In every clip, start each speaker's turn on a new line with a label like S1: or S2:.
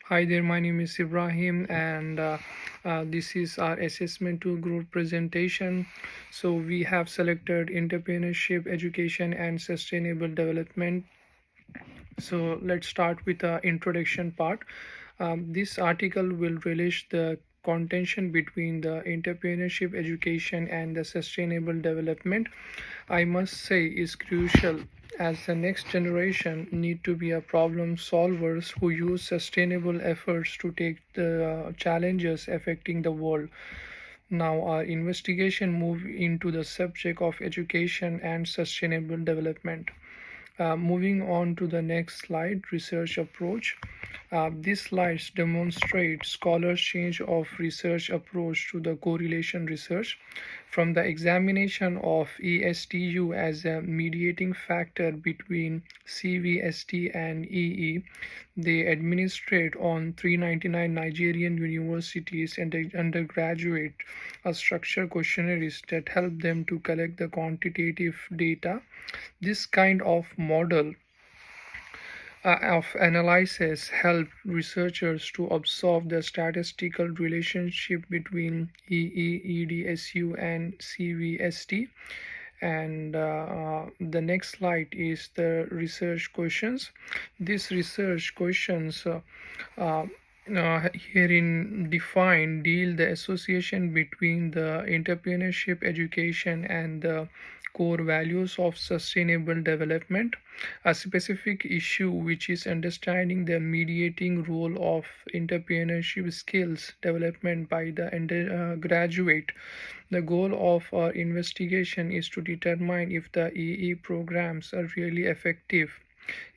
S1: Hi there, my name is Ibrahim, and this is our assessment to group presentation. So, we have selected entrepreneurship, education, and sustainable development. So, let's start with the introduction part. This article will relish the contention between the entrepreneurship, education, and the sustainable development. I must say is crucial as the next generation need to be a problem solvers who use sustainable efforts to take the challenges affecting the world. Now our investigation move into the subject of education and sustainable development. Moving on to the next slide, research approach. These slides demonstrate scholars' change of research approach to the correlation research from the examination of ESTU as a mediating factor between CVST and EE. They administrate on 399 Nigerian universities and undergraduate a structured questionnaires that help them to collect the quantitative data. This kind of model of analysis help researchers to observe the statistical relationship between EE, EDSU, and CVST. And the next slide is the research questions. These research questions uh, herein define deal the association between the entrepreneurship education and the core values of sustainable development. A specific issue which is understanding the mediating role of entrepreneurship skills development by the undergraduate. The goal of our investigation is to determine if the EE programs are really effective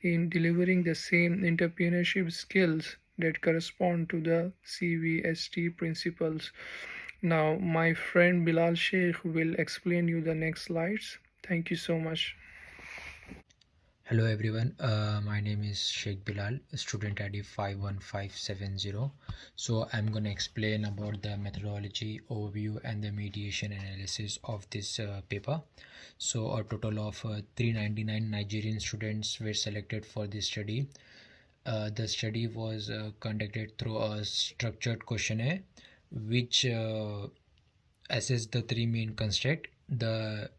S1: in delivering the same entrepreneurship skills that correspond to the CVST principles. Now, my friend Bilal Sheikh will explain you the next slides. Thank you so much.
S2: Hello everyone, my name is Sheikh Bilal, student ID 51570. So I'm going to explain about the methodology overview and the mediation analysis of this paper. So a total of 399 Nigerian students were selected for this study. The study was conducted through a structured questionnaire which assessed the three main constructs: the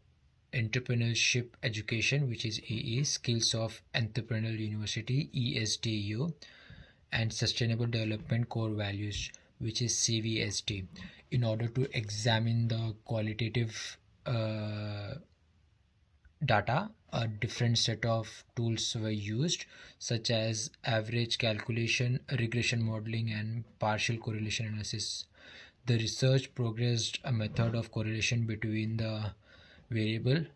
S2: entrepreneurship education, which is EE, skills of entrepreneurial university, ESTU, and sustainable development core values, which is CVST, in order to examine the qualitative data. A different set of tools were used, such as average calculation, regression modeling, and partial correlation analysis. The research progressed a method of correlation between the variable.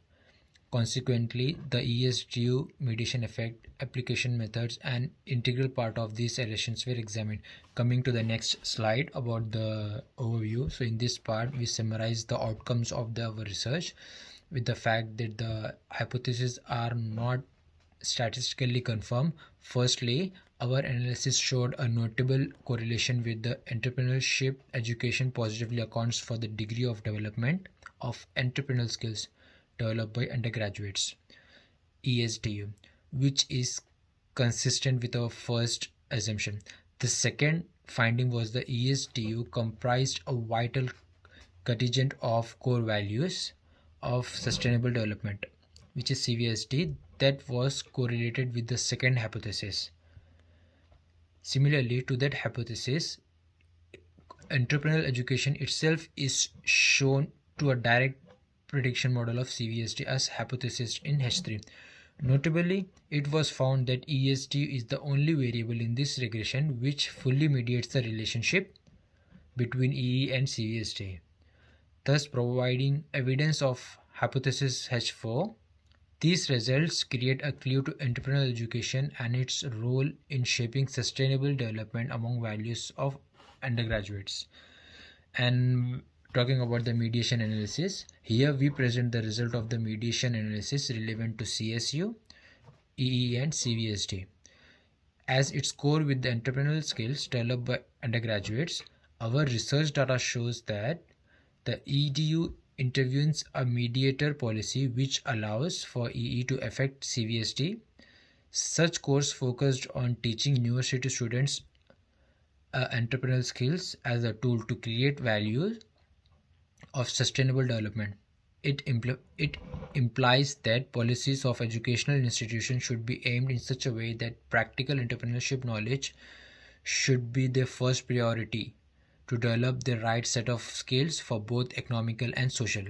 S2: Consequently, the ESTU mediation effect, application methods, and integral part of these relations were examined. Coming to the next slide about the overview. So in this part, we summarize the outcomes of our research with the fact that the hypotheses are not statistically confirmed. Firstly, our analysis showed a notable correlation with the entrepreneurship education positively accounts for the degree of development of entrepreneurial skills developed by undergraduates, ESTU, which is consistent with our first assumption. The second finding was the ESTU comprised a vital contingent of core values of sustainable development, which is CVST, that was correlated with the second hypothesis. Similarly to that hypothesis, entrepreneurial education itself is shown to a direct prediction model of CVST as hypothesis in H3. Notably, it was found that EST is the only variable in this regression which fully mediates the relationship between EE and CVST, thus providing evidence of hypothesis H4. These results create a clue to entrepreneurial education and its role in shaping sustainable development among values of undergraduates. And talking about the mediation analysis, here we present the result of the mediation analysis relevant to CSU, EE, and CVST. As its core with the entrepreneurial skills developed by undergraduates, our research data shows that the EDU intervenes a mediator policy which allows for EE to affect CVST. Such course focused on teaching university students entrepreneurial skills as a tool to create value of sustainable development. It implies that policies of educational institutions should be aimed in such a way that practical entrepreneurship knowledge should be their first priority to develop the right set of skills for both economical and social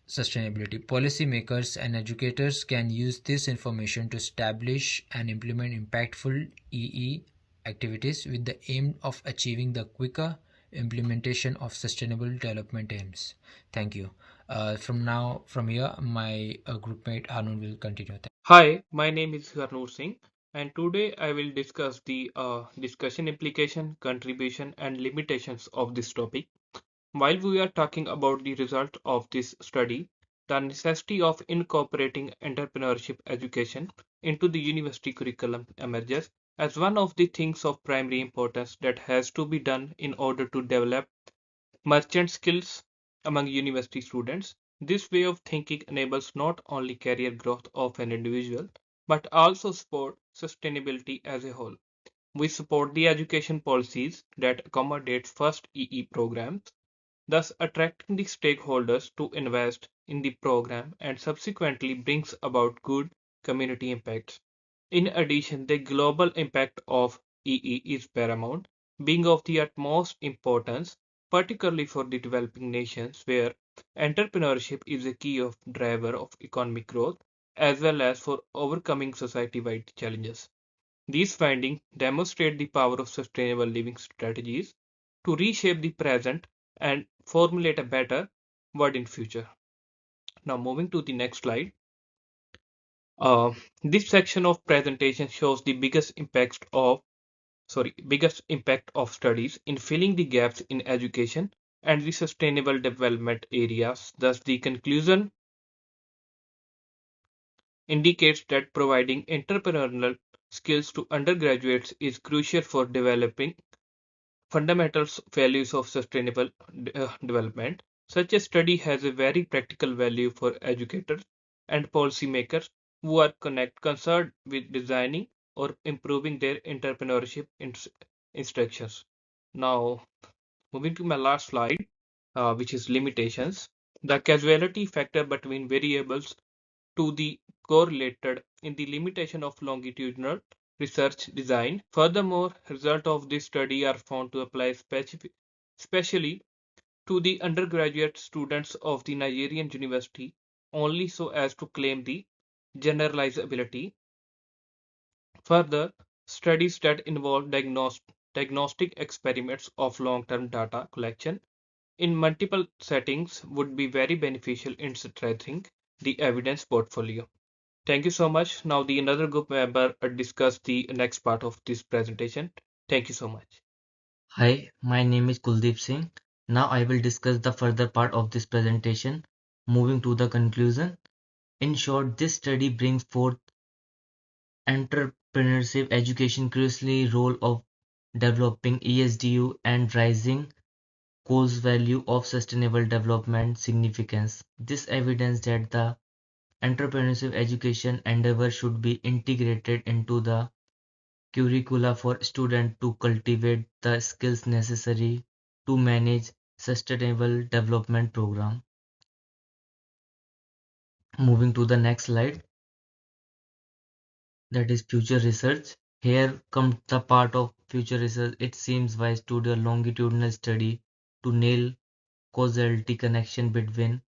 S2: sustainability. Policymakers and educators can use this information to establish and implement impactful EE activities with the aim of achieving the quicker implementation of sustainable development aims. Thank you. From here, my groupmate Arun will continue.
S3: Hi, my name is Harnoor Singh, and today I will discuss the discussion implication, contribution, and limitations of this topic. While we are talking about the result of this study, the necessity of incorporating entrepreneurship education into the university curriculum emerges as one of the things of primary importance that has to be done in order to develop merchant skills among university students. This way of thinking enables not only career growth of an individual, but also support sustainability as a whole. We support the education policies that accommodate first EE programs, thus attracting the stakeholders to invest in the program and subsequently brings about good community impacts. In addition, the global impact of EE is paramount, being of the utmost importance, particularly for the developing nations where entrepreneurship is a key of driver of economic growth as well as for overcoming society-wide challenges. These findings demonstrate the power of sustainable living strategies to reshape the present and formulate a better world in future. Now moving to the next slide. Uh, this section of presentation shows the biggest impact of studies in filling the gaps in education and the sustainable development areas. Thus, the conclusion indicates that providing entrepreneurial skills to undergraduates is crucial for developing fundamental values of sustainable development. Such a study has a very practical value for educators and policymakers who are concerned with designing or improving their entrepreneurship instructions. Now, moving to my last slide, which is limitations. The causality factor between variables to the correlated in the limitation of longitudinal research design. Furthermore, results of this study are found to apply especially to the undergraduate students of the Nigerian university only so as to claim the generalizability. Further, studies that involve diagnostic experiments of long-term data collection in multiple settings would be very beneficial in strengthening the evidence portfolio. Thank you so much. Now the another group member discuss the next part of this presentation. Thank you so much.
S4: Hi, my name is Kuldeep Singh. Now I will discuss the further part of this presentation, moving to the conclusion. In short, this study brings forth entrepreneurship education crucially role of developing ESDU and rising cause value of sustainable development significance. This evidence that the entrepreneurship education endeavor should be integrated into the curricula for students to cultivate the skills necessary to manage sustainable development program. Moving to the next slide, that is future research. Here comes the part of future research. It seems wise to do a longitudinal study to nail causality connection between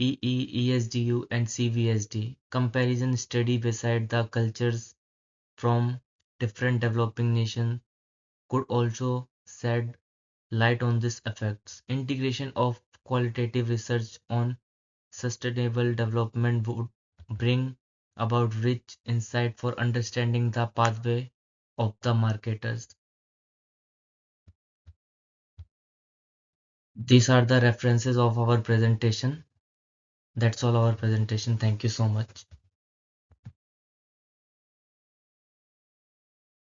S4: EE, ESDU and CVSD. Comparison study beside the cultures from different developing nations could also shed light on these effects. Integration of qualitative research on sustainable development would bring about rich insight for understanding the pathway of the marketers. These are the references of our presentation. That's all our presentation. Thank you so much.